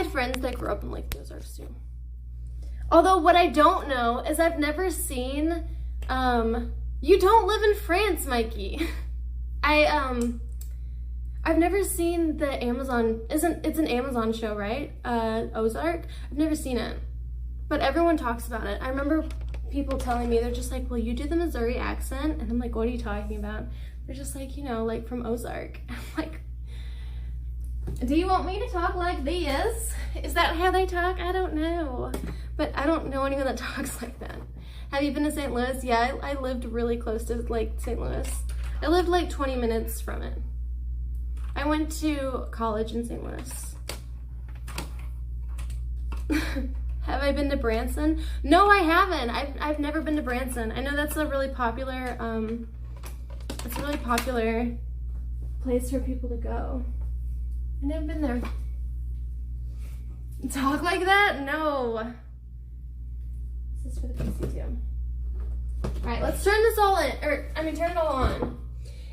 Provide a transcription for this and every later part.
had friends that grew up in like the Ozarks too. Although what I don't know is I've never seen, you don't live in France, Mikey. I've never seen the Amazon, it's an Amazon show, right? Ozark? I've never seen it, but everyone talks about it. I remember people telling me, they're just like, well, you do the Missouri accent, and I'm like, what are you talking about? They're just like, you know, like from Ozark. I'm like, do you want me to talk like this? Is that how they talk? I don't know, but I don't know anyone that talks like that. Have you been to St. Louis? Yeah, I lived really close to like St. Louis. I lived like 20 minutes from it. I went to college in St. Louis. Have I been to Branson? No, I haven't. I've never been to Branson. I know that's a really popular, it's a really popular place for people to go. I've never been there. Talk like that? No. This is for the PC too. Alright, let's turn this all in, turn it all on.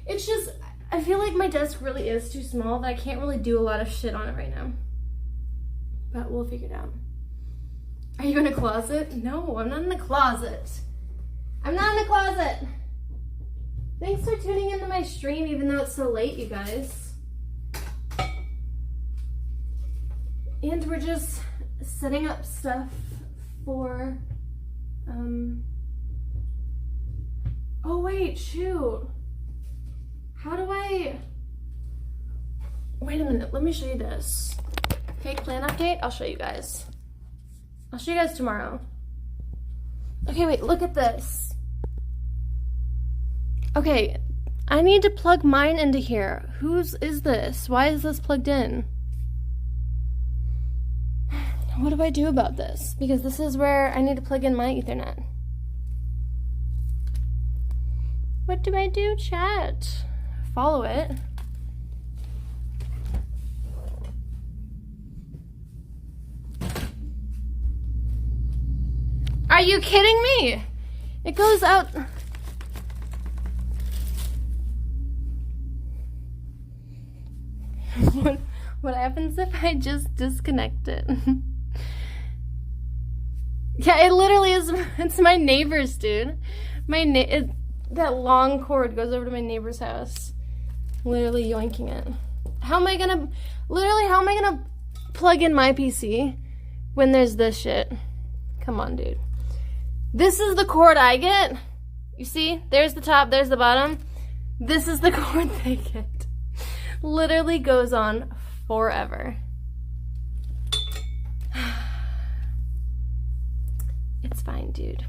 It's just, I feel like my desk really is too small that I can't really do a lot of shit on it right now. But we'll figure it out. Are you in a closet? No, I'm not in the closet. I'm not in the closet. Thanks for tuning into my stream even though it's so late, you guys. And we're just setting up stuff for, oh wait, shoot. How do I, wait a minute, let me show you this. Fake plan update, I'll show you guys. I'll show you guys tomorrow. Okay, wait, look at this. Okay, I need to plug mine into here. Whose is this? Why is this plugged in? What do I do about this? Because this is where I need to plug in my Ethernet. What do I do, chat? Follow it. Are you kidding me? It goes out. What happens if I just disconnect it? Yeah, it literally is. It's my neighbor's, dude. That long cord goes over to my neighbor's house. Literally yoinking it. How am I gonna plug in my PC when there's this shit? Come on, dude. This is the cord I get. You see? There's the top, there's the bottom. This is the cord they get. Literally goes on forever. It's fine, dude.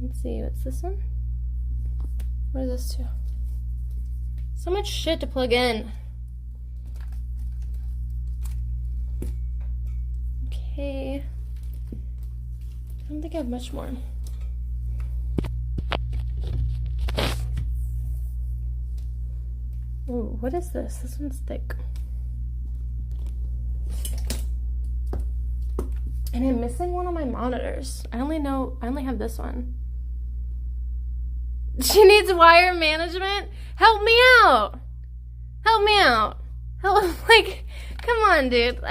Let's see, what's this one? What is this too? So much shit to plug in. Okay. I don't think I have much more. Ooh, what is this? This one's thick. And I'm missing one of my monitors. I only have this one. She needs wire management? Help me out! Help me out! Help, like, come on, dude.